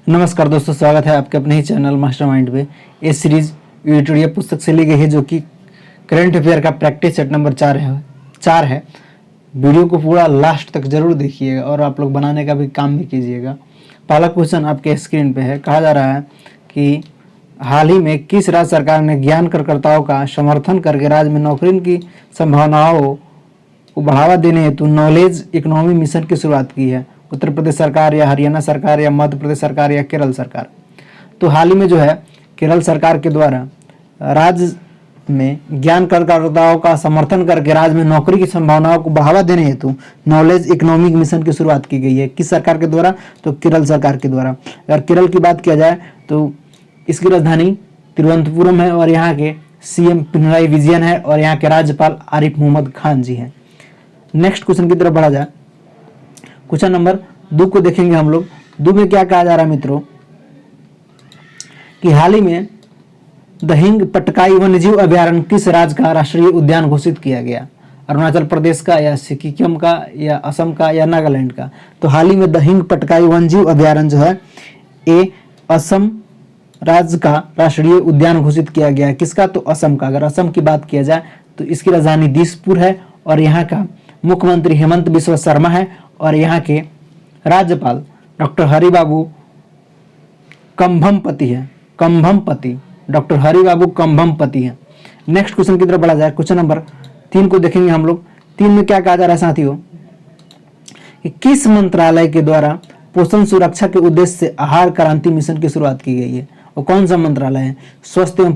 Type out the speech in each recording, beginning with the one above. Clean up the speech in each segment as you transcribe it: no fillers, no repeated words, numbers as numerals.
नमस्कार दोस्तों, स्वागत है आपके अपने ही चैनल मास्टरमाइंड पे। ये सीरीज एडिटोरियल पुस्तक से ली गई है जो कि करंट अफेयर का प्रैक्टिस सेट नंबर 4 है। वीडियो को पूरा लास्ट तक जरूर देखिएगा और आप लोग बनाने का भी काम भी कीजिएगा। पहला क्वेश्चन आपके स्क्रीन पे है। कहा जा रहा है कि हाल ही में किस राज्य सरकार ने ज्ञान कार्यकर्ताओं का समर्थन करके राज्य में नौकरी की संभावनाओं को बढ़ावा देने हेतु नॉलेज इकोनॉमी मिशन की शुरुआत की है? उत्तर प्रदेश सरकार या हरियाणा सरकार या मध्य प्रदेश सरकार या केरल सरकार? तो हाल ही में जो है केरल सरकार के द्वारा राज्य में ज्ञान कार्यकर्ताओं का समर्थन करके राज्य में नौकरी की संभावनाओं को बढ़ावा देने हेतु नॉलेज इकोनॉमिक मिशन की शुरुआत की गई है। किस सरकार के द्वारा? तो केरल सरकार के द्वारा। अगर केरल की बात किया जाए तो इसकी राजधानी तिरुवनंतपुरम है और यहाँ के सीएम पिनराई विजयन है और यहाँ के राज्यपाल आरिफ मोहम्मद खान जी हैं। नेक्स्ट क्वेश्चन की तरफ बढ़ा जाए। क्वेश्चन नंबर 2 को देखेंगे हम लोग। 2 में क्या कहा जा रहा है मित्रों कि हाल ही में दहिंग पटकाई वन्यजीव अभ्यारण्य किस राज्य का राष्ट्रीय उद्यान घोषित किया गया? अरुणाचल प्रदेश का या सिक्किम का या असम का या नागालैंड का? तो हाल ही में दहिंग पटकाई वन्यजीव अभ्यारण्य जो है ये असम राज्य का राष्ट्रीय उद्यान घोषित किया गया है। किसका? तो असम का। अगर असम की बात किया जाए तो इसकी राजधानी दिसपुर है और यहाँ का मुख्यमंत्री हेमंत बिस्वा शर्मा है और यहाँ के राज्यपाल डॉक्टर हरिबाबू कंभमपति है। डॉक्टर हरिबाबू कंभमपति है। नेक्स्ट क्वेश्चन की तरफ बढ़ा जाए। क्वेश्चन नंबर 3 को देखेंगे हम लोग। 3 में क्या कहा जा रहा है साथियों कि किस मंत्रालय के द्वारा पोषण सुरक्षा के उद्देश्य से आहार क्रांति मिशन की शुरुआत की गई है? और कौन सा मंत्रालय है? स्वास्थ्य एवं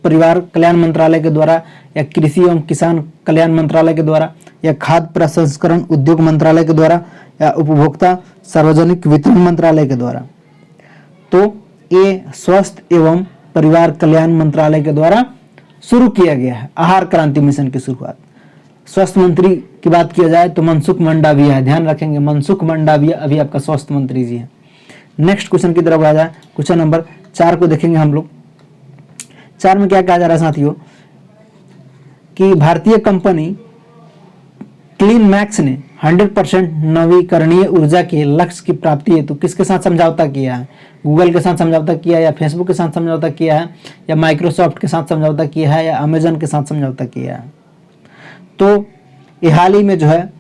परिवार कल्याण मंत्रालय के द्वारा या कृषि एवं किसान कल्याण मंत्रालय के द्वारा या खाद्य प्रसंस्करण उद्योग मंत्रालय के द्वारा या उपभोक्ता सार्वजनिक वितरण मंत्रालय के द्वारा? तो ये स्वास्थ्य एवं परिवार कल्याण मंत्रालय के द्वारा शुरू किया गया है आहार क्रांति मिशन की शुरुआत। स्वास्थ्य मंत्री की बात किया जाए तो मनसुख मंडाविया है। ध्यान रखेंगे, मनसुख मंडाविया अभी आपका स्वास्थ्य मंत्री जी है। नेक्स्ट क्वेश्चन की तरफ आ जाए। क्वेश्चन नंबर 4 को देखेंगे हम लोग। 4 में क्या कहा जा रहा है साथियों कि भारतीय कंपनी क्लीन मैक्स ने 100% नवीकरणीय ऊर्जा के लक्ष्य की प्राप्ति हेतु किसके साथ समझौता किया है? गूगल के साथ समझौता किया है या फेसबुक के साथ समझौता किया है या माइक्रोसॉफ्ट के साथ समझौता किया है या अमेजन के साथ समझौता किया है? तो ये हाल ही में जो है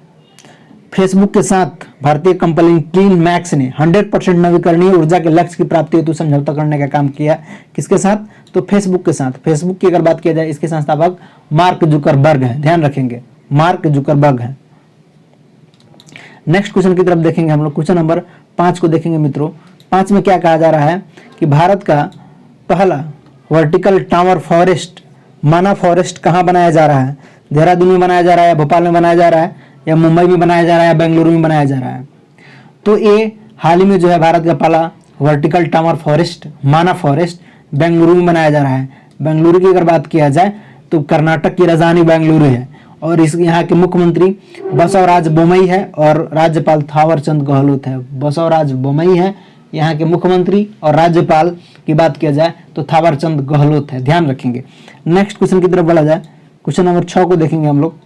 फेसबुक के साथ भारतीय कंपनी क्लीन मैक्स ने 100% नवीकरणीय ऊर्जा के लक्ष्य की प्राप्ति हेतु समझौता करने का काम किया। किसके साथ? तो फेसबुक के साथ। फेसबुक की अगर बात किया जाए इसके संस्थापक मार्क जुकरबर्ग है। ध्यान रखेंगे, मार्क जुकरबर्ग है। नेक्स्ट क्वेश्चन की तरफ देखेंगे हम लोग। क्वेश्चन नंबर 5 को देखेंगे मित्रों। 5 में क्या कहा जा रहा है कि भारत का पहला वर्टिकल टावर फॉरेस्ट माना फॉरेस्ट कहाँ बनाया जा रहा है? देहरादून में बनाया जा रहा है या भोपाल में बनाया जा रहा है या मुंबई में बनाया जा रहा है या बेंगलुरु में बनाया जा रहा है? तो ये हाल ही में जो है भारत का पहला वर्टिकल टावर फॉरेस्ट माना फॉरेस्ट बेंगलुरु में बनाया जा रहा है। बेंगलुरु की अगर बात किया जाए तो कर्नाटक की राजधानी बेंगलुरु है और इस यहाँ के मुख्यमंत्री बसवराज बोम्मई है और राज्यपाल थावरचंद गहलोत है। बसवराज बोम्मई है यहाँ के मुख्यमंत्री और राज्यपाल की बात किया जाए तो थावरचंद गहलोत है। ध्यान रखेंगे। नेक्स्ट क्वेश्चन की तरफ बढ़ा जाए। क्वेश्चन नंबर 6 को देखेंगे हम लोग।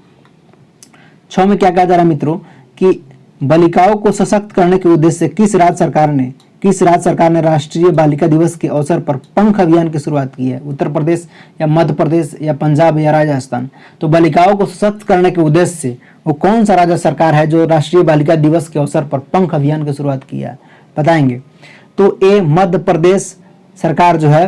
6 में क्या कहा जा रहा है मित्रों कि बालिकाओं को सशक्त करने के उद्देश्य से किस राज्य सरकार ने राष्ट्रीय बालिका दिवस के अवसर पर पंख अभियान की शुरुआत की है? उत्तर प्रदेश या मध्य प्रदेश या पंजाब या राजस्थान? तो बालिकाओं को सशक्त करने के उद्देश्य से वो कौन सा राज्य सरकार है जो राष्ट्रीय बालिका दिवस के अवसर पर पंख अभियान की शुरुआत की है? बताएंगे। तो ये मध्य प्रदेश सरकार जो है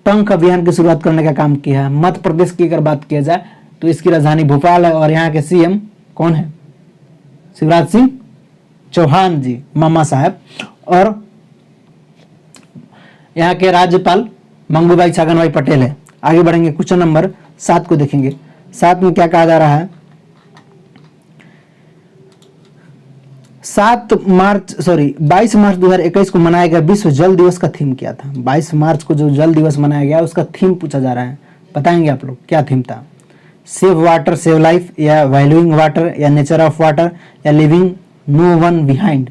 पंख अभियान की शुरुआत करने का काम किया है। मध्य प्रदेश की अगर बात किया जाए तो इसकी राजधानी भोपाल है और यहाँ के सीएम कौन है? शिवराज सिंह चौहान जी, मामा साहब। और यहाँ के राज्यपाल मंगूभाई छगनभाई पटेल है। आगे बढ़ेंगे। क्वेश्चन नंबर 7 को देखेंगे। 7 में क्या कहा जा रहा है? 22 मार्च 2021 को मनाया गया विश्व जल दिवस का थीम क्या था? 22 मार्च को जो जल दिवस मनाया गया उसका थीम पूछा जा रहा है। बताएंगे आप लोग क्या थीम था? सेव वाटर सेव लाइफ या वैल्यूइंग वाटर या नेचर ऑफ वाटर या living no one behind?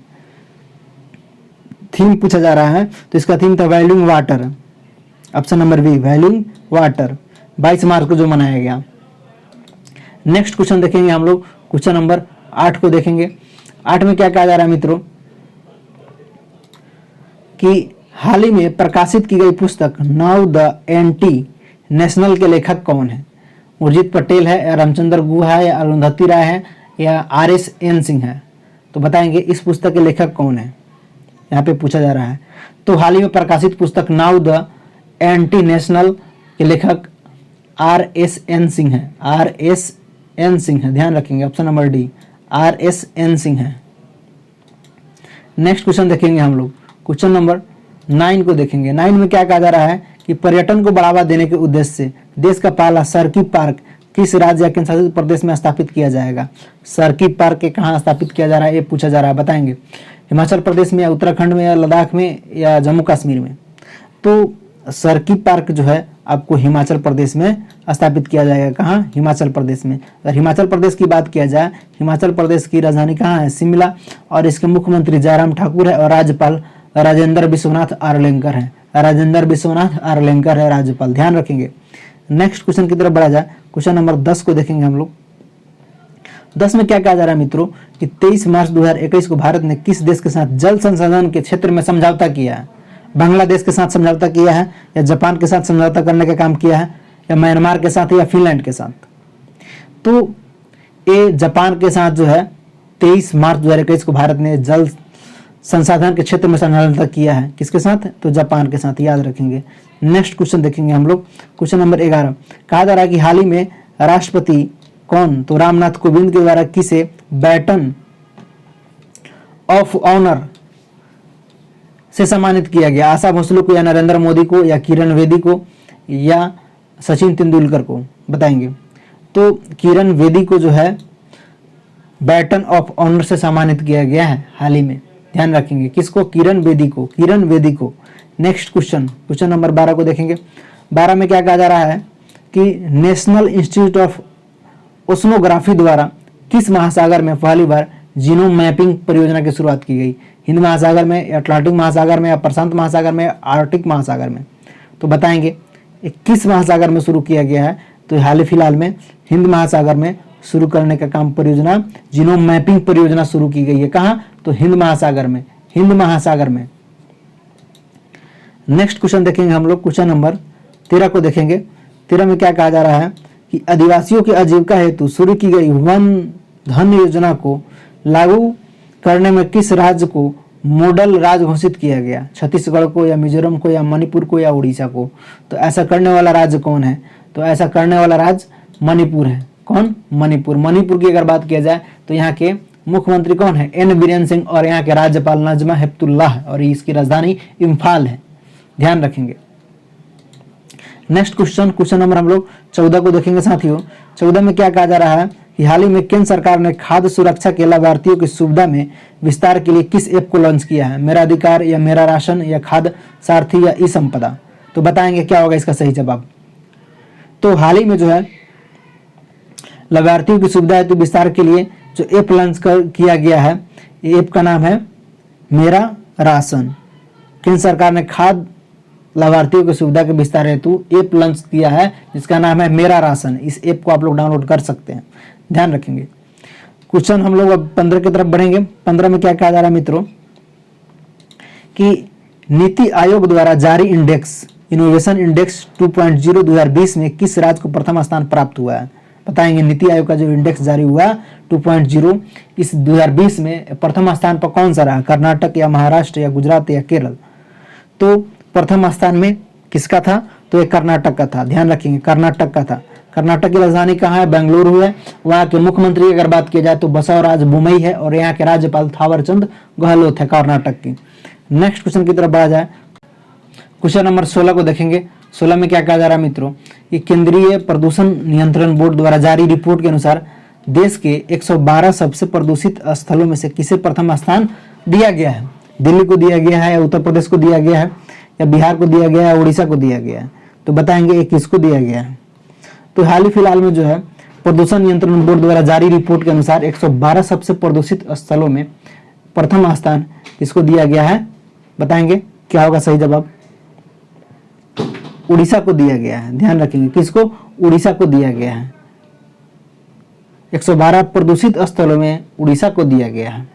Theme पूछा जा रहा है तो इसका थीम था valuing water. Option number B, valuing water. 22 मार्च को जो मनाया गया। नेक्स्ट क्वेश्चन देखेंगे हम लोग। क्वेश्चन नंबर 8 को देखेंगे। 8 में क्या कहा जा रहा है मित्रों कि हाल ही में प्रकाशित की गई पुस्तक नाउ द एंटी नेशनल के लेखक कौन है? उर्जित पटेल है या रामचंद्र गुहा है या अरुंधति राय है या RSN सिंह है? तो बताएंगे इस पुस्तक के लेखक कौन है, यहाँ पे पूछा जा रहा है। तो हाल ही में प्रकाशित पुस्तक नाउ द एंटी नेशनल के लेखक RSN सिंह है। RSN सिंह है, ध्यान रखेंगे, option number D RSN Singh है। नेक्स्ट क्वेश्चन देखेंगे हम लोग, क्वेश्चन नंबर 9 को देखेंगे। 9 में क्या कहा जा रहा है कि पर्यटन को बढ़ावा देने के उद्देश्य से देश का पहला सर्की पार्क किस राज्य या केंद्र शासित प्रदेश में स्थापित किया जाएगा? सर्की पार्क के कहाँ स्थापित किया जा रहा है ये पूछा जा रहा है, बताएंगे हिमाचल प्रदेश में या उत्तराखंड में या लद्दाख में या जम्मू कश्मीर में? तो सर्की पार्क जो है आपको हिमाचल प्रदेश में स्थापित किया जाएगा। कहाँ? हिमाचल प्रदेश में। अगर हिमाचल प्रदेश की बात किया जाए, हिमाचल प्रदेश की राजधानी कहाँ है? शिमला, और इसके मुख्यमंत्री जयराम ठाकुर है और राज्यपाल राजेंद्र विश्वनाथ आर्लेकर है। राजेंद्र विश्वनाथ आर्लेकर है राज्यपाल, ध्यान रखेंगे। नेक्स्ट क्वेश्चन की तरफ बढ़ा जाए, क्वेश्चन नंबर 10 को देखेंगे हम लोग। 10 में क्या कहा जा रहा है मित्रों कि 23 मार्च 2021 को भारत ने किस देश के साथ जल संसाधन के क्षेत्र में समझौता किया है? बांग्लादेश के साथ समझौता किया है या जापान के साथ समझौता करने का काम किया है या म्यांमार के साथ या फिनलैंड के साथ? तो ये जापान के साथ जो है 23 मार्च 2021 को भारत ने जल संसाधन के क्षेत्र में समझौता किया है। किसके साथ? तो जापान के साथ, याद रखेंगे। नेक्स्ट क्वेश्चन देखेंगे हम लोग, क्वेश्चन नंबर 11। कहा जा रहा है कि हाल ही में राष्ट्रपति कौन? तो रामनाथ कोविंद के द्वारा किसे बैटन ऑफ ऑनर से सम्मानित किया गया? आशा भोसले को या नरेंद्र मोदी को या किरण बेदी को या सचिन तेंदुलकर को? बताएंगे। तो किरण बेदी को जो है बैटन ऑफ ऑनर से सम्मानित किया गया है हाल ही में, ध्यान रखेंगे। किसको? किरण बेदी को, किरण बेदी को। नेक्स्ट क्वेश्चन, क्वेश्चन नंबर 12 को देखेंगे। 12 में क्या कहा जा रहा है कि नेशनल इंस्टीट्यूट ऑफ ओशनोग्राफी द्वारा किस महासागर में पहली बार जीनोम मैपिंग परियोजना की शुरुआत की गई? हिंद महासागर में या अटलांटिक महासागर में या प्रशांत महासागर में या आर्कटिक महासागर में? तो बताएंगे किस महासागर में शुरू किया गया है? तो हाल फिलहाल में हिंद महासागर में शुरू करने का काम परियोजना जीनोम मैपिंग परियोजना शुरू की गई है। कहाँ? तो हिंद महासागर में, हिंद महासागर में। नेक्स्ट क्वेश्चन देखेंगे हम लोग, क्वेश्चन नंबर 13 को देखेंगे। 13 में क्या कहा जा रहा है कि आदिवासियों की आजीविका हेतु शुरू की गई वन धन योजना को लागू करने में किस राज्य को मॉडल राज्य घोषित किया गया? छत्तीसगढ़ को या मिजोरम को या मणिपुर को या उड़ीसा को? तो ऐसा करने वाला राज्य कौन है? तो ऐसा करने वाला राज्य मणिपुर है। कौन? मणिपुर। मणिपुर की अगर बात किया जाए तो यहाँ के मुख्यमंत्री कौन है? एन बीरेन सिंह, और यहाँ के राज्यपाल नजमा हेपतुल्लाह, और इसकी राजधानी इम्फाल है, ध्यान रखेंगे। नेक्स्ट क्वेश्चन, क्वेश्चन नंबर हम लोग 14 को देखेंगे साथियों। 14 में क्या कहा जा रहा है कि हाल ही में केंद्र सरकार ने खाद्य सुरक्षा के लाभार्थियों की सुविधा में विस्तार के लिए किस ऐप को लॉन्च किया है? मेरा अधिकार या मेरा राशन या खाद्य सारथी या ई संपदा? तो बताएंगे क्या होगा इसका सही जवाब। तो हाल ही में जो है लाभार्थियों की सुविधा हेतु विस्तार के लिए जो ऐप लॉन्च किया गया है, ऐप का नाम है मेरा राशन। केंद्र सरकार ने खाद्य लाभार्थियों की सुविधा के विस्तार हेतु ऐप लॉन्च किया है जिसका नाम है मेरा राशन। इस ऐप को आप लोग डाउनलोड कर सकते हैं, ध्यान रखेंगे। क्वेश्चन हम लोग अब 15 की तरफ बढ़ेंगे। 15 में क्या कहा जा रहा है मित्रों कि नीति आयोग द्वारा जारी इंडेक्स इनोवेशन इंडेक्स 2.0 2020 में किस राज्य को प्रथम स्थान प्राप्त हुआ है? बताएंगे। नीति आयोग का जो इंडेक्स जारी हुआ 2.0 इस 2020 में प्रथम स्थान पर कौन सा रहा? कर्नाटक या महाराष्ट्र या गुजरात या केरल? तो प्रथम स्थान में किसका था? तो ये कर्नाटक का था, ध्यान रखेंगे, कर्नाटक का था। कर्नाटक की राजधानी कहाँ है? बेंगलुरु है। वहाँ के मुख्यमंत्री की अगर बात की जाए तो बसवराज बोम्मई है, और यहाँ के राज्यपाल थावरचंद गहलोत है कर्नाटक की। नेक्स्ट क्वेश्चन की तरफ बढ़ा जाए, क्वेश्चन नंबर 16 को देखेंगे। 16 में क्या कहा जा रहा है मित्रों कि केंद्रीय प्रदूषण नियंत्रण बोर्ड द्वारा जारी रिपोर्ट के अनुसार देश के 112 सबसे प्रदूषित स्थलों में से किसे प्रथम स्थान दिया गया है? दिल्ली को दिया गया है या उत्तर प्रदेश को दिया गया है या बिहार को दिया गया है या उड़ीसा को दिया गया है? तो बताएंगे किसको दिया गया है। तो हाल ही फिलहाल में जो है प्रदूषण नियंत्रण बोर्ड द्वारा जारी रिपोर्ट के अनुसार 112 सबसे प्रदूषित स्थलों में प्रथम स्थान किसको दिया गया है? बताएंगे क्या होगा सही जवाब? उड़ीसा को दिया गया है, ध्यान रखेंगे। किसको? उड़ीसा को दिया गया है। 112 प्रदूषित स्थलों में उड़ीसा को दिया गया है।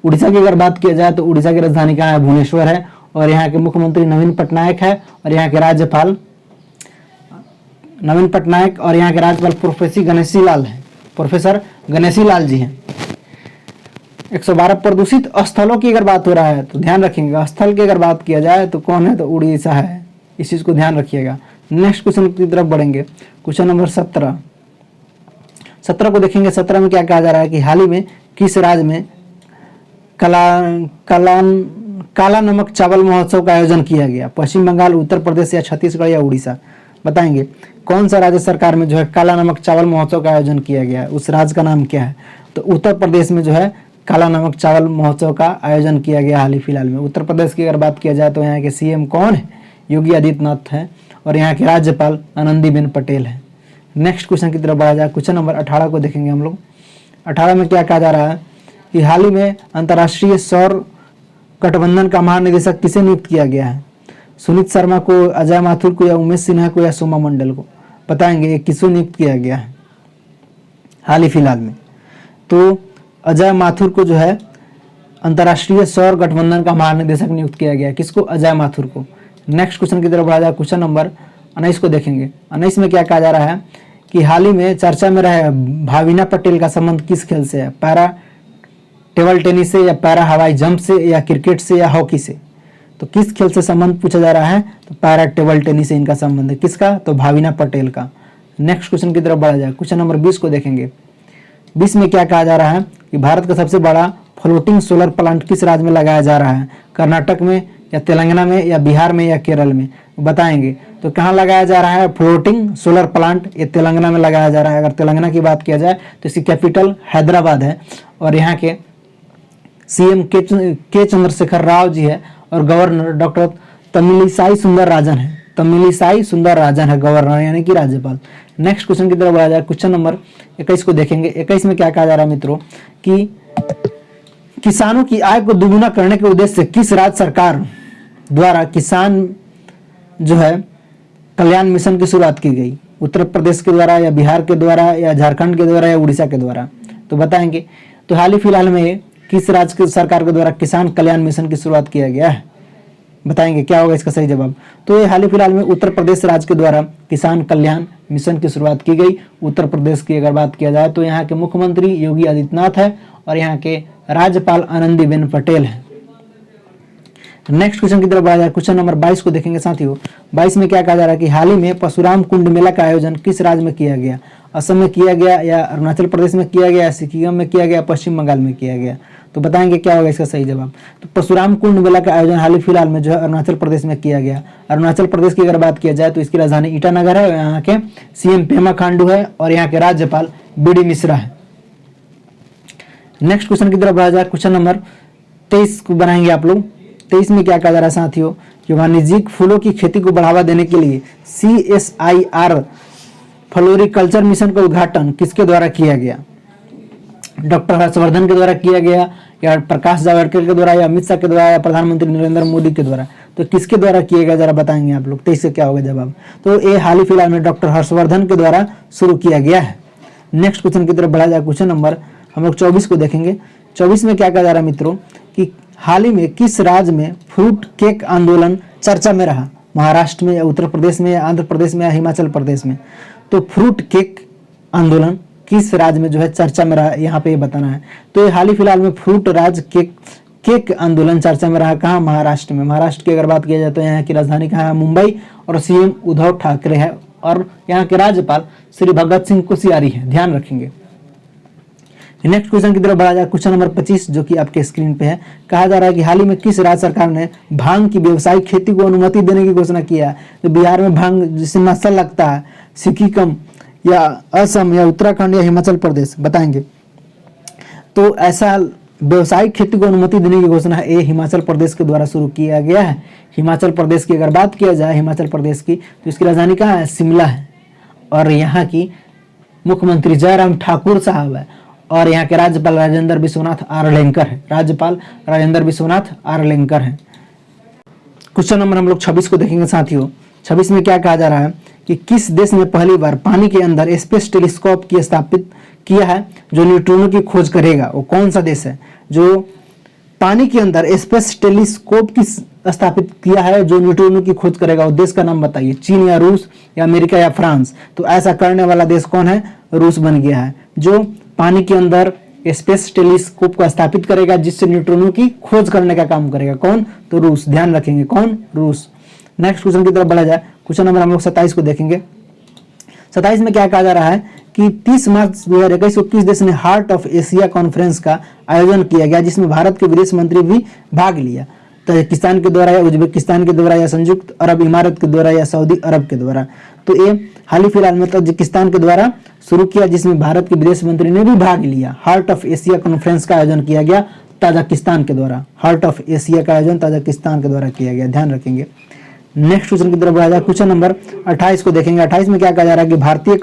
उड़ीसा की अगर बात किया जाए तो उड़ीसा की राजधानी कहाँ है? भुवनेश्वर है, और यहाँ के मुख्यमंत्री नवीन पटनायक है और यहाँ के राज्यपाल नवीन पटनायक और यहाँ के राज्यपाल प्रोफेसर गणेशी लाल जी हैं। 112 प्रदूषित स्थलों की अगर बात हो रहा है तो ध्यान रखेंगे, स्थल की अगर बात किया जाए तो कौन है, तो उड़ीसा है। इस चीज को ध्यान रखिएगा। नेक्स्ट क्वेश्चन की तरफ बढ़ेंगे। क्वेश्चन नंबर 17 को देखेंगे। 17 में क्या कहा जा रहा है कि हाल ही में किस राज्य में काला नमक चावल महोत्सव का आयोजन किया गया? पश्चिम बंगाल, उत्तर प्रदेश या छत्तीसगढ़ या उड़ीसा? बताएंगे कौन सा राज्य सरकार में जो है काला नमक चावल महोत्सव का आयोजन किया गया है, उस राज्य का नाम क्या है? तो उत्तर प्रदेश में जो है काला नमक चावल महोत्सव का आयोजन किया गया हाल ही फिलहाल में। उत्तर प्रदेश की अगर बात किया जाए तो यहाँ के सीएम कौन है? योगी आदित्यनाथ हैं और यहाँ के राज्यपाल आनंदीबेन पटेल हैं। नेक्स्ट क्वेश्चन की तरफ बढ़ा जाए। क्वेश्चन नंबर 18 को देखेंगे हम लोग। 18 में क्या कहा जा रहा है कि हाल ही में अंतर्राष्ट्रीय सौर गठबंधन का महानिदेशक किसे नियुक्त किया गया है? सुनीत शर्मा को, अजय माथुर को या उमेश सिन्हा को या सोमा मंडल को? बताएंगे ये किसको नियुक्त किया गया है हाल ही फिलहाल में? तो अजय माथुर को जो है अंतर्राष्ट्रीय सौर गठबंधन का महानिदेशक नियुक्त किया गया। किसको? अजय माथुर को। नेक्स्ट क्वेश्चन की तरफ बढ़ा जाए। क्वेश्चन नंबर 19 को देखेंगे। 19 में क्या कहा जा रहा है कि हाल ही में चर्चा में रहे भाविना पटेल का संबंध किस खेल से है? पैरा टेबल टेनिस से या पैरा हवाई जंप से या क्रिकेट से या हॉकी से? तो किस खेल से संबंध पूछा जा रहा है? तो पैरा टेबल टेनिस से इनका संबंध है। किसका? तो भाविना पटेल का। नेक्स्ट क्वेश्चन की तरफ बढ़ा जाए। क्वेश्चन नंबर 20 को देखेंगे। 20 में क्या कहा जा रहा है कि भारत का सबसे बड़ा फ्लोटिंग सोलर प्लांट किस राज्य में लगाया जा रहा है? कर्नाटक में या तेलंगाना में या बिहार में या केरल में? बताएंगे तो कहाँ लगाया जा रहा है फ्लोटिंग सोलर प्लांट? ये तेलंगाना में लगाया जा रहा है। अगर तेलंगाना की बात किया जाए तो इसकी कैपिटल हैदराबाद है और यहाँ के सीएम के चंद्रशेखर राव जी है और गवर्नर डॉक्टर तमिलिसाई सुंदरराजन है। तमिलिसाई सुंदरराजन है गवर्नर यानी कि राज्यपाल। नेक्स्ट क्वेश्चन की तरफ बढ़ा जाए। क्वेश्चन नंबर 21 को देखेंगे। 21 में क्या कहा जा रहा है मित्रों कि किसानों की आय को दुगुना करने के उद्देश्य से किस राज्य सरकार द्वारा किसान जो है कल्याण मिशन की शुरुआत की गई? उत्तर प्रदेश के द्वारा या बिहार के द्वारा या झारखंड के द्वारा या उड़ीसा के द्वारा? तो बताएंगे तो हाल ही फिलहाल में किस राज्य की सरकार के द्वारा किसान कल्याण मिशन की शुरुआत किया गया है? बताएंगे क्या होगा इसका सही जवाब? तो ये हाल ही फिलहाल में उत्तर प्रदेश राज्य के द्वारा किसान कल्याण मिशन की शुरुआत की गई। उत्तर प्रदेश की अगर बात किया जाए तो यहाँ के मुख्यमंत्री योगी आदित्यनाथ है और यहाँ के राज्यपाल आनंदीबेन पटेल है। नेक्स्ट क्वेश्चन की तरफ बढ़ा जाए। क्वेश्चन नंबर 22 को देखेंगे साथियों। 22 में क्या कहा जा रहा है कि हाल ही में परशुराम कुंड मेला का आयोजन किस राज्य में किया गया? असम में किया गया या अरुणाचल प्रदेश में किया गया, सिक्किम में किया गया, पश्चिम बंगाल में किया गया? तो बताएंगे क्या होगा इसका सही जवाब? तो परशुराम कुंड मेला का आयोजन हाल ही फिलहाल में जो है अरुणाचल प्रदेश में किया गया। अरुणाचल प्रदेश की अगर बात किया जाए तो इसकी राजधानी ईटानगर है। यहाँ के सीएम पेमा खांडू है और यहाँ के राज्यपाल बीडी मिश्रा है। नेक्स्ट क्वेश्चन की तरफ बढ़ा जाए। क्वेश्चन नंबर 23 को बनाएंगे आप लोग। 23 में क्या कहा जा रहा है साथियों कि वाणिज्यिक फूलों की खेती को बढ़ावा देने के लिए CSIR फ्लोरिकल्चर मिशन का उद्घाटन किसके द्वारा किया गया? डॉक्टर हर्षवर्धन के द्वारा किया गया या प्रकाश जावड़ेकर के द्वारा या अमित शाह के द्वारा या प्रधानमंत्री नरेंद्र मोदी के द्वारा? तो किसके द्वारा किया गया जरा बताएंगे आप लोग। 23 से क्या होगा जवाब? तो ये हाल ही फिलहाल में डॉक्टर हर्षवर्धन के द्वारा शुरू किया गया है। नेक्स्ट क्वेश्चन की तरफ बढ़ा जाए। क्वेश्चन नंबर हम लोग 24 को देखेंगे। 24 में क्या कहा जा रहा है मित्रों कि हाल ही में किस राज्य में फ्रूट केक आंदोलन चर्चा में रहा? महाराष्ट्र में या उत्तर प्रदेश में या आंध्र प्रदेश में या हिमाचल प्रदेश में? तो फ्रूट केक आंदोलन किस राज्य में जो है चर्चा में रहा, यहाँ पे ये बताना है। तो ये हाल ही फिलहाल में फ्रूट राज्य केक आंदोलन चर्चा में रहा। कहाँ? महाराष्ट्र में। महाराष्ट्र की अगर बात किया जाए तो यहाँ की राजधानी कहाँ है? मुंबई और सीएम उद्धव ठाकरे है और यहाँ के राज्यपाल श्री भगत सिंह कोश्यारी है। ध्यान रखेंगे। नेक्स्ट क्वेश्चन की तरफ बढ़ा जाए। क्वेश्चन नंबर 25 जो कि आपके स्क्रीन पे है। कहा जा रहा है कि हाल ही में किस राज्य सरकार ने भांग की व्यावसायिक खेती को अनुमति देने की घोषणा किया है? तो बिहार में भांग जिसे नशा लगता है, सिक्किम या असम या उत्तराखंड या हिमाचल प्रदेश? बताएंगे तो ऐसा व्यावसायिक खेती को अनुमति देने की घोषणा है ये हिमाचल प्रदेश के द्वारा शुरू किया गया है। हिमाचल प्रदेश की अगर बात किया जाए हिमाचल प्रदेश की तो इसकी राजधानी कहाँ है? शिमला है और यहाँ की मुख्यमंत्री जयराम ठाकुर साहब है और यहाँ के राज्यपाल राजेंद्र विश्वनाथ आर्लेकर है। राज्यपाल राजेंद्र विश्वनाथ आर्लेकर है। क्वेश्चन नंबर हम लोग 26 को देखेंगे साथियों। 26 में क्या कहा जा रहा है कि किस देश ने पहली बार पानी के अंदर स्पेस टेलीस्कोप की स्थापित किया है जो न्यूट्रिनो की खोज करेगा? वो कौन सा देश है जो पानी के अंदर स्पेस टेलीस्कोप की स्थापित किया है जो न्यूट्रिनो की खोज करेगा? उस देश का नाम बताइए, चीन या रूस या अमेरिका या फ्रांस। तो ऐसा करने वाला देश कौन है? रूस बन गया है, जो पानी के अंदर स्पेस टेलीस्कोप को स्थापित करेगा जिससे न्यूट्रिनो की खोज करने का काम करेगा। कौन? तो रूस। ध्यान रखेंगे, कौन? रूस। नेक्स्ट क्वेश्चन की तरफ बढ़ा जाए, क्वेश्चन नंबर हम लोग 27 को देखेंगे। 27 में क्या कहा जा रहा है कि 30 मार्च 2021 को किस देश ने हार्ट ऑफ एशिया कॉन्फ्रेंस का आयोजन किया गया जिसमें भारत के विदेश मंत्री भी भाग लिया? तजाकिस्तान के द्वारा या उज्बेकिस्तान के द्वारा या संयुक्त अरब इमारत के द्वारा या सऊदी अरब के द्वारा? तो ये हाल ही फिलहाल में तजाकिस्तान के द्वारा शुरू किया जिसमें भारत के विदेश मंत्री ने भी भाग लिया। हार्ट ऑफ एशिया कॉन्फ्रेंस का आयोजन किया गया तजाकिस्तान के द्वारा। हार्ट ऑफ एशिया का आयोजन तजाकिस्तान के द्वारा किया गया, ध्यान रखेंगे। नेक्स्ट क्वेश्चन की तरफ बढ़ा जाए, क्वेश्चन नंबर 28 को देखेंगे। 28 में क्या कहा जा रहा है कि भारतीय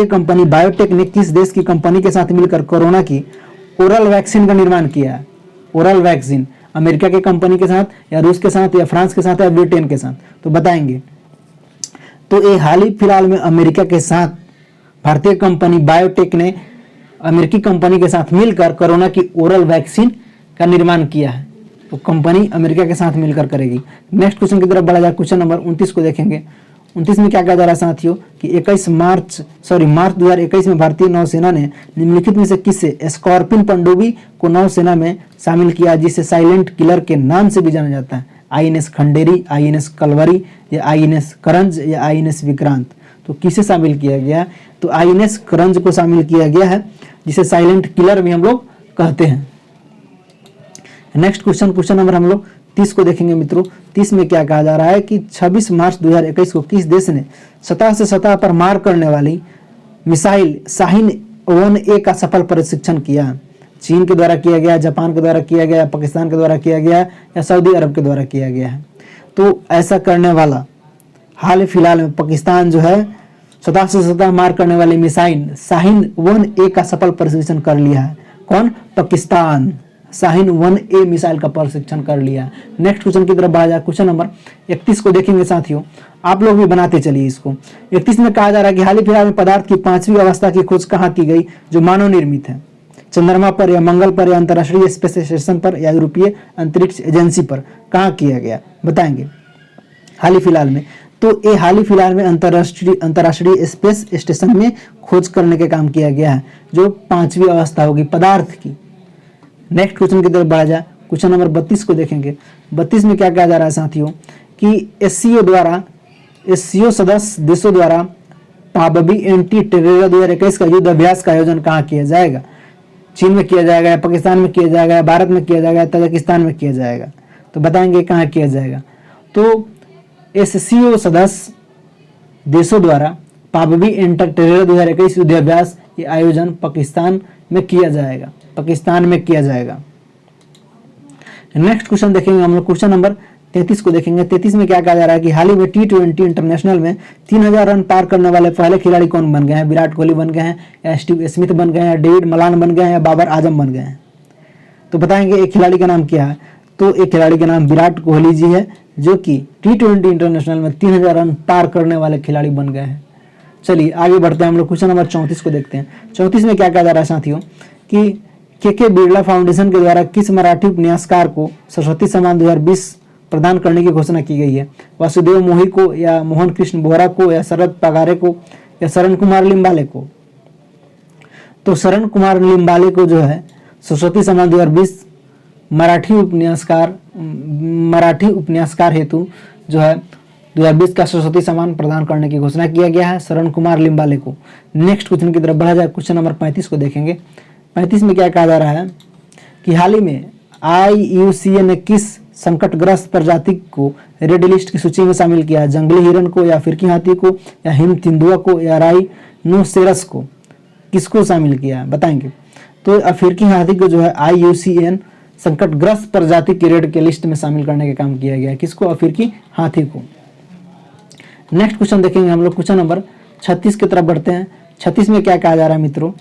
कंपनी बायोटेक ने किस देश की कंपनी के साथ मिलकर कोरोना की ओरल वैक्सीन का निर्माण किया है? ओरल वैक्सीन अमेरिका के कंपनी के साथ या रूस के साथ या फ्रांस के साथ या ब्रिटेन के साथ? तो बताएंगे। तो ये हाल ही फिलहाल में अमेरिका के साथ भारतीय कंपनी बायोटेक ने अमेरिकी कंपनी के साथ मिलकर कोरोना की ओरल वैक्सीन का निर्माण किया है। तो कंपनी अमेरिका के साथ मिलकर करेगी। नेक्स्ट क्वेश्चन की तरफ बढ़ा जाए, क्वेश्चन नंबर 29 को देखेंगे। 29 में क्या कहा जा रहा है साथियों कि मार्च 2021 में भारतीय नौसेना ने निम्नलिखित में से किसे स्कॉर्पिन पनडुब्बी को नौसेना में शामिल किया जिसे साइलेंट किलर के नाम से भी जाना जाता है? INS खंडेरी, INS कलवरी या INS करंज या INS विक्रांत? तो किसे शामिल किया गया? तो INS करंज को शामिल किया गया है जिसे साइलेंट किलर भी हम लोग कहते हैं। नेक्स्ट क्वेश्चन नंबर हम लोग 30 को देखेंगे मित्रों। 30 में क्या कहा जा रहा है कि 26 मार्च 2021 को किस देश ने सतह से सतह पर मार करने वाली मिसाइल शाहीन 1A का सफल परीक्षण किया? चीन के द्वारा किया गया, जापान के द्वारा किया गया, पाकिस्तान के द्वारा किया गया या सऊदी अरब के द्वारा किया गया है? तो ऐसा करने वाला हाल फिलहाल में पाकिस्तान जो है सतह से सतह मार करने वाली मिसाइल शाहीन 1A का सफल परीक्षण कर लिया है। कौन? पाकिस्तान शाहीन 1A मिसाइल का परीक्षण कर लिया। नेक्स्ट क्वेश्चन की तरफ बढ़ा जाए, क्वेश्चन नंबर 31 को देखेंगे साथियों। आप लोग भी बनाते चलिए इसको। 31 में कहा जा रहा है कि हाल ही फिलहाल में पदार्थ की 5वीं अवस्था की खोज कहाँ की गई जो मानव निर्मित है? चंद्रमा पर या मंगल पर या अंतर्राष्ट्रीय स्पेस स्टेशन पर या यूरोपीय अंतरिक्ष एजेंसी पर? कहाँ किया गया बताएंगे? हाल ही फिलहाल में। तो ये हाल ही फिलहाल में अंतर्राष्ट्रीय स्पेस स्टेशन में खोज करने का काम किया गया है जो 5वीं अवस्था होगी पदार्थ की। नेक्स्ट क्वेश्चन की तरफ बढ़ा जाए, क्वेश्चन नंबर 32 को देखेंगे। 32 में क्या कहा जा रहा है साथियों कि एससीओ सदस्य देशों द्वारा पाबबी एंटी टेरर 2021 का युद्ध अभ्यास का आयोजन कहाँ किया जाएगा? चीन में किया जाएगा या पाकिस्तान में किया जाएगा या भारत में किया जाएगा या तजाकिस्तान में किया जाएगा? तो बताएंगे कहाँ किया जाएगा। तो एससीओ सदस्य देशों द्वारा पाबबी एंटी टेरर 2021 युद्ध अभ्यास ये आयोजन पाकिस्तान में किया जाएगा, पाकिस्तान में किया जाएगा। नेक्स्ट क्वेश्चन देखेंगे हम लोग, क्वेश्चन नंबर 33 को देखेंगे। 33 में क्या कहा जा रहा है कि हाल ही में T20 इंटरनेशनल में 3000 रन पार करने वाले पहले खिलाड़ी कौन बन गए हैं? विराट कोहली बन गए हैं या स्टीव स्मिथ बन गए हैं या डेविड मलान बन गए हैं या बाबर आजम बन गए हैं? तो बताएंगे एक खिलाड़ी का नाम क्या है? तो एक खिलाड़ी का नाम विराट कोहली जी है जो कि T20 इंटरनेशनल में 3000 रन पार करने वाले खिलाड़ी बन गए हैं। चलिए आगे बढ़ते हैं हम लोग, क्वेश्चन नंबर 34 को देखते हैं। 34 में क्या कहा जा रहा है साथियों कि के बिरला फाउंडेशन के द्वारा किस मराठी उपन्यासकार को सरस्वती सम्मान 2020 प्रदान करने की घोषणा की गई है? वासुदेव मोही को या मोहन कृष्ण बोहरा को या शरद पगारे को या शरण कुमार लिम्बाले को? तो शरण कुमार लिम्बाले को जो है सरस्वती सम्मान 2020 मराठी उपन्यासकार हेतु जो है 2020 का सरस्वती सम्मान प्रदान करने की घोषणा किया गया है शरण कुमार लिम्बाले को। नेक्स्ट क्वेश्चन की तरफ बढ़ा जाए, क्वेश्चन नंबर 35 को देखेंगे। 35 में क्या कहा जा रहा है कि हाल ही में IUCN ने किस संकटग्रस्त प्रजाति को रेड लिस्ट की सूची में शामिल किया है? जंगली हिरन को या अफ्रीकी हाथी को या हिम तेंदुआ को या राइनोसेरस को? किसको शामिल किया है बताएंगे? तो अफ्रीकी हाथी को जो है IUCN संकटग्रस्त प्रजाति की रेड के लिस्ट में शामिल करने का काम किया गया है। किसको? अफ्रीकी हाथी को। नेक्स्ट क्वेश्चन देखेंगे हम लोग, क्वेश्चन नंबर 36 की तरफ बढ़ते हैं। 36 में क्या कहा जा रहा है मित्रों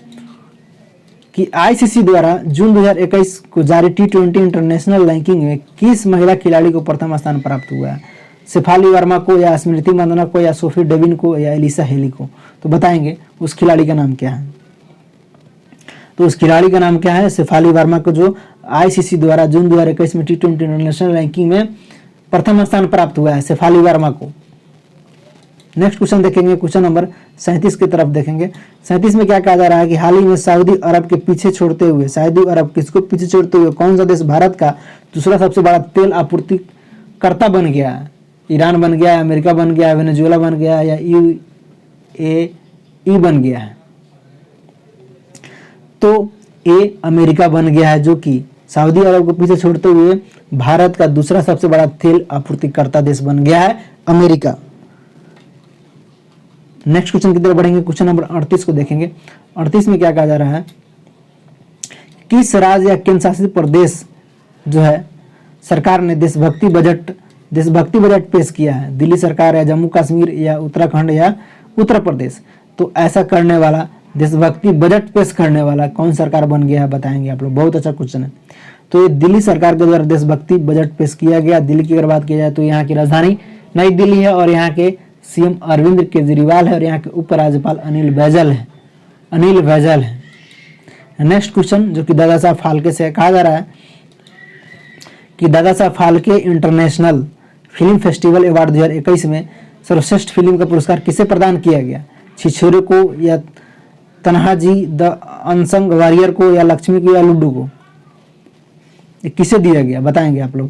कि ICC द्वारा जून 2021 को जारी T20 इंटरनेशनल रैंकिंग में किस महिला खिलाड़ी को प्रथम स्थान प्राप्त हुआ है? शेफाली वर्मा को या स्मृति मंदाना को या सोफी डेविन को या एलिसा हेली को? तो बताएंगे उस खिलाड़ी का नाम क्या है? तो उस खिलाड़ी का नाम क्या है? शेफाली वर्मा को जो आईसीसी द्वारा जून 2021 में T20 इंटरनेशनल रैंकिंग में प्रथम स्थान प्राप्त हुआ है शेफाली वर्मा को। नेक्स्ट क्वेश्चन देखेंगे, क्वेश्चन नंबर 37 की तरफ देखेंगे। 37 में क्या कहा जा रहा है कि हाल ही में सऊदी अरब के पीछे छोड़ते हुए, सऊदी अरब किसको पीछे छोड़ते हुए कौन सा देश भारत का दूसरा सबसे बड़ा तेल आपूर्तिकर्ता बन गया है? ईरान बन गया है, अमेरिका बन गया है, वेनेजुएला बन गया है, या यूएई बन गया है? तो ए अमेरिका बन गया है, जो कि सऊदी अरब को पीछे छोड़ते हुए भारत का दूसरा सबसे बड़ा तेल आपूर्तिकर्ता देश बन गया है अमेरिका। नेक्स्ट क्वेश्चन की तरफ बढ़ेंगे, क्वेश्चन नंबर 38 को देखेंगे। 38 में क्या कहा जा रहा है, किस राज्य या केंद्र शासित प्रदेश जो है सरकार ने देशभक्ति बजट पेश किया है? दिल्ली सरकार या जम्मू कश्मीर या उत्तराखंड या उत्तर प्रदेश? तो ऐसा करने वाला, देशभक्ति बजट पेश करने वाला कौन सरकार बन गया है बताएंगे आप लोग। बहुत अच्छा क्वेश्चन है। तो ये दिल्ली सरकार के द्वारा देशभक्ति बजट पेश किया गया। दिल्ली की अगर बात की जाए तो यहाँ की राजधानी नई दिल्ली है और यहाँ के सीएम अरविंद केजरीवाल है और यहाँ के उपराज्यपाल अनिल बैजल है। नेक्स्ट क्वेश्चन जो कि दादा साहब फाल्के से कहा जा रहा है कि Dada Saheb Phalke international film festival award 2021 में सर्वश्रेष्ठ फिल्म का पुरस्कार किसे प्रदान किया गया? छिछोरे को या तन्हाजी द अनसंग वॉरियर को या लक्ष्मी को या लुड्डू को? किसे दिया गया बताएंगे आप लोग।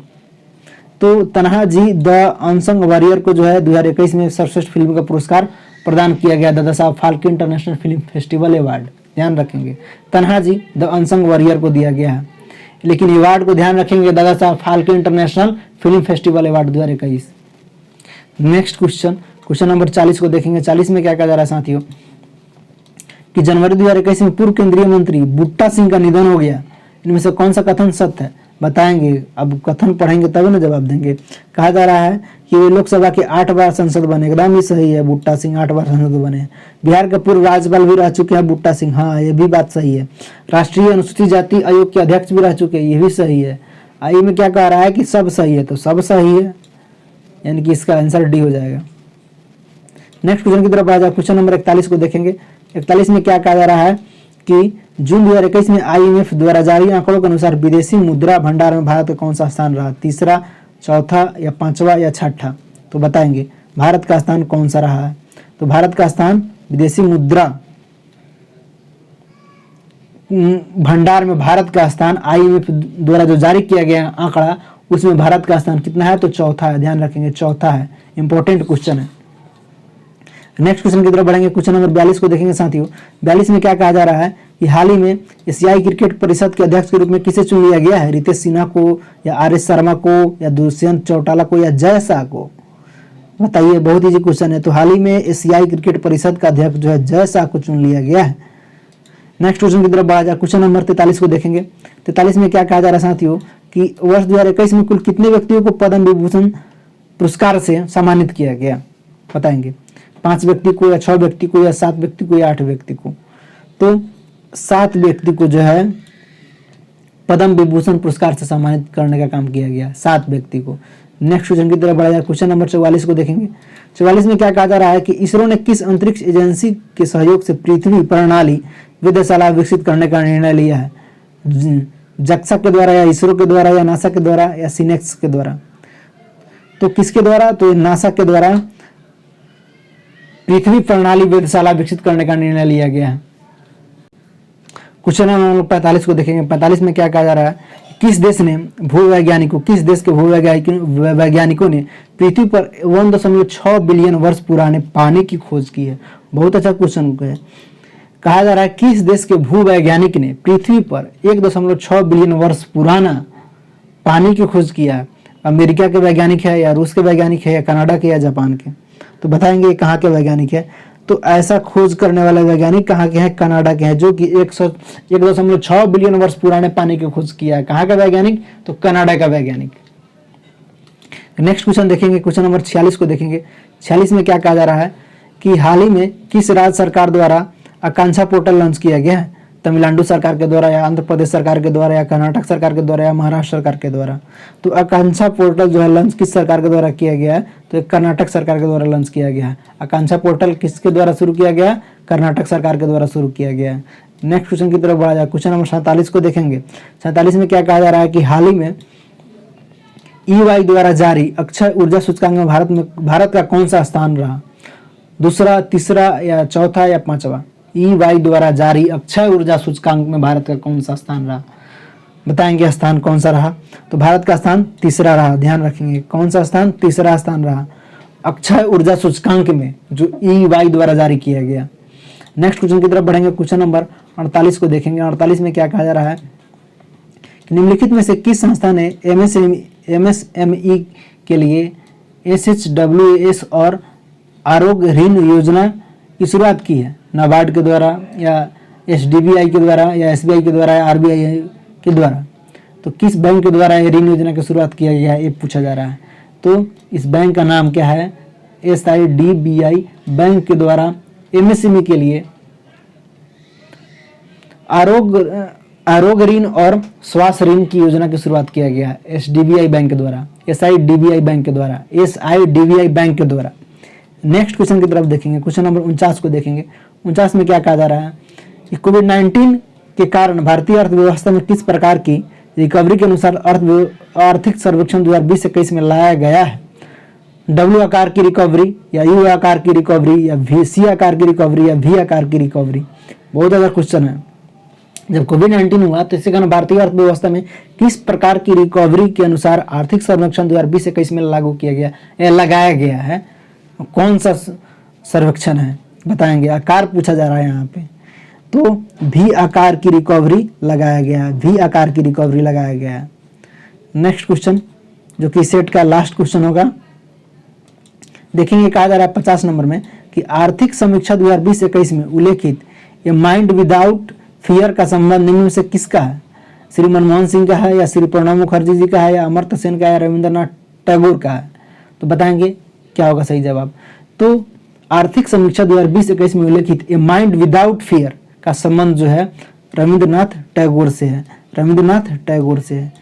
तो तन्हाजी द अनसंग वॉरियर को जो है 2021 में सर्वश्रेष्ठ फिल्म का पुरस्कार प्रदान किया गया Dada Saheb Phalke international film festival award. ध्यान रखेंगे, तन्हाजी द अनसंग वॉरियर को दिया गया है, लेकिन अवार्ड को ध्यान रखेंगे Dada Saheb Phalke international film festival award 2021। Next question, question number 40 को देखेंगे। 40 में क्या कहा जा रहा है साथियों कि जनवरी 2021 में पूर्व केंद्रीय मंत्री बूटा सिंह का निधन हो गया। इनमें से कौन सा कथन सत्य है बताएंगे। अब कथन पढ़ेंगे तभी ना जवाब देंगे। कहा जा रहा है कि वे लोकसभा के 8 बार सांसद बने। एकदम ही सही है, बूटा सिंह 8 बार सांसद बने। बिहार के पूर्व राज्यपाल भी रह चुके हैं बूटा सिंह, हाँ ये भी बात सही है। राष्ट्रीय अनुसूचित जाति आयोग के अध्यक्ष भी रह चुके हैं, ये भी सही है। आई में क्या कह रहा है कि सब सही है, तो सब सही है, यानी कि इसका आंसर डी हो जाएगा। नेक्स्ट क्वेश्चन की तरफ आ जाए, क्वेश्चन नंबर 41 को देखेंगे। 41 में क्या कहा जा रहा है कि जून 2021 में आईएमएफ द्वारा जारी आंकड़ों के अनुसार विदेशी मुद्रा भंडार में भारत का कौन सा स्थान रहा? तीसरा, चौथा या पांचवा या छठा? तो बताएंगे भारत का स्थान कौन सा रहा है। तो भारत का स्थान विदेशी मुद्रा भंडार में भारत का स्थान आईएमएफ द्वारा जो जारी किया गया आंकड़ा, उसमें भारत का स्थान कितना है? तो चौथा है। ध्यान रखेंगे, चौथा है। इंपॉर्टेंट क्वेश्चन है। नेक्स्ट क्वेश्चन की तरफ बढ़ेंगे, क्वेश्चन नंबर 42 को देखेंगे साथियों। 42 में क्या कहा जा रहा है कि हाल ही में एशियाई क्रिकेट परिषद के अध्यक्ष के रूप में किसे चुन लिया गया है? रितेश सिन्हा को या आर.एस. शर्मा को या दुष्यंत चौटाला को या जय शाह को? बताइए, बहुत इजी क्वेश्चन है। तो हाल ही में एशियाई क्रिकेट परिषद का अध्यक्ष जो है जय शाह को चुन लिया गया है। नेक्स्ट क्वेश्चन की तरफ बढ़ा जाए, क्वेश्चन नंबर 43 को देखेंगे। 43 में क्या कहा जा रहा है साथियों कि वर्ष 2021 में कुल कितने व्यक्तियों को पद्म विभूषण पुरस्कार से सम्मानित किया गया? बताएंगे 5 व्यक्ति को या 6 व्यक्ति को या 7 व्यक्ति को या 8 व्यक्ति को? तो 7 व्यक्ति को जो है पद्म विभूषण पुरस्कार से सम्मानित करने का काम किया गया, 7 व्यक्ति को। नेक्स्ट क्वेश्चन की तरफ बढ़ा जाए, क्वेश्चन नंबर 44 को देखेंगे। 44 में क्या कहा जा रहा है कि इसरो ने किस अंतरिक्ष एजेंसी के सहयोग से पृथ्वी प्रणाली वेधशाला विकसित करने का निर्णय लिया है? जक्सा के द्वारा या इसरो के द्वारा या नासा के द्वारा या सिनेक्स के द्वारा? तो किसके द्वारा? तो नासा के द्वारा पृथ्वी प्रणाली वेधशाला विकसित करने का निर्णय लिया गया है। क्वेश्चन नंबर 45 को देखेंगे। 45 में क्या कहा जा रहा है, किस देश के भूवैज्ञानिकों ने पृथ्वी पर 1.6 बिलियन वर्ष पुराने पानी की खोज की है? बहुत अच्छा क्वेश्चन है। कहा जा रहा है किस देश के भूवैज्ञानिक ने पृथ्वी पर 1.6 बिलियन वर्ष पुराना पानी की खोज किया है? अमेरिका के वैज्ञानिक है या रूस के वैज्ञानिक है या कनाडा के या जापान के? तो बताएंगे कहाँ के वैज्ञानिक है। तो ऐसा खोज करने वाले वैज्ञानिक कहाँ के हैं? कनाडा के हैं, जो कि 1.6 बिलियन वर्ष पुराने पानी की खोज किया है। कहाँ का वैज्ञानिक? तो कनाडा का वैज्ञानिक। नेक्स्ट क्वेश्चन देखेंगे, क्वेश्चन नंबर 46 को देखेंगे। 46 में क्या कहा जा रहा है कि हाल ही में किस राज्य सरकार द्वारा आकांक्षा पोर्टल लॉन्च किया गया है? तमिलनाडु सरकार के द्वारा या आंध्र प्रदेश सरकार के द्वारा या कर्नाटक सरकार के द्वारा या महाराष्ट्र सरकार के द्वारा? तो आकांक्षा पोर्टल जो है लॉन्च किस सरकार के द्वारा किया गया है? तो कर्नाटक सरकार के द्वारा लॉन्च किया गया है। आकांक्षा पोर्टल किसके द्वारा शुरू किया गया? कर्नाटक सरकार के द्वारा शुरू किया गया है। नेक्स्ट क्वेश्चन की तरफ बढ़ा जाए, क्वेश्चन नंबर 47 को देखेंगे। 47 में क्या कहा जा रहा है कि हाल ही में EY द्वारा जारी अक्षय ऊर्जा सूचकांक में भारत का कौन सा स्थान रहा? दूसरा, तीसरा या चौथा या पांचवा? EY द्वारा जारी अक्षय ऊर्जा सूचकांक में भारत का कौन सा स्थान रहा? बताएंगे स्थान कौन सा रहा। तो भारत का स्थान तीसरा रहा, ध्यान रखेंगे। कौन सा स्थान? तीसरा स्थान रहा अक्षय ऊर्जा सूचकांक में, जो EY द्वारा जारी किया गया। नेक्स्ट क्वेश्चन की तरफ बढ़ेंगे, क्वेश्चन नंबर 48 को देखेंगे। 48 में क्या कहा जा रहा है कि निम्नलिखित में से किस संस्था ने MSME के लिए SHWS और आरोग्य ऋण योजना की शुरुआत की है? नाबार्ड के द्वारा या SDBI के द्वारा या SBI के द्वारा या RBI के द्वारा? तो किस बैंक के द्वारा ये ऋण योजना की शुरुआत किया गया है, ये पूछा जा रहा है। तो इस बैंक का नाम क्या है? SIDBI बैंक के द्वारा MSME के लिए आरोग्य ऋण और स्वास्थ्य ऋण की योजना की शुरुआत किया गया है SDBI बैंक के द्वारा, SIDBI बैंक के द्वारा, SIDBI बैंक के द्वारा। नेक्स्ट क्वेश्चन की तरफ देखेंगे, क्वेश्चन नंबर 49 को देखेंगे। 49 में क्या कहा जा रहा है कि कोविड-19 के कारण भारतीय अर्थव्यवस्था में किस प्रकार की रिकवरी के अनुसार आर्थिक सर्वेक्षण 2020-21 में लाया गया है? W आकार की रिकवरी या U आकार की रिकवरी या C आकार की रिकवरी या V आकार की रिकवरी? बहुत ज्यादा क्वेश्चन है। जब कोविड-19 हुआ तो इसके कारण भारतीय अर्थव्यवस्था में किस प्रकार की रिकवरी के अनुसार आर्थिक सर्वेक्षण 2020-21 में लागू किया गया या लगाया गया है? कौन सा सर्वेक्षण है बताएंगे। आकार पूछा जा रहा है यहाँ पे, तो V आकार की रिकवरी लगाया गया है, V आकार की रिकवरी लगाया गया है। नेक्स्ट क्वेश्चन जो कि सेट का लास्ट क्वेश्चन होगा, देखेंगे कहा जा रहा है 50 नंबर में कि आर्थिक समीक्षा 2020-21 में उल्लेखित ये माइंड विदाउट फियर का संबंध निम्न में से किसका है? श्री मनमोहन सिंह का है या श्री प्रणब मुखर्जी जी का है या अमर्त्य सेन का है या रविंद्रनाथ टैगोर का है? तो बताएंगे क्या होगा सही जवाब। तो आर्थिक समीक्षा 2020-21 में उल्लेखित ए माइंड विदाउट फियर का संबंध जो है रविंद्रनाथ टैगोर से है, रविंद्रनाथ टैगोर से है।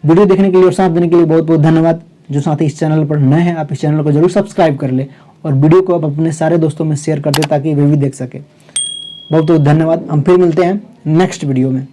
वीडियो देखने के लिए और साथ देने के लिए बहुत बहुत धन्यवाद। जो साथी इस चैनल पर नए हैं, आप इस चैनल को जरूर सब्सक्राइब कर ले और वीडियो को आप अपने सारे दोस्तों में शेयर कर दे ताकि वे भी देख सके। बहुत बहुत धन्यवाद। हम फिर मिलते हैं नेक्स्ट वीडियो में।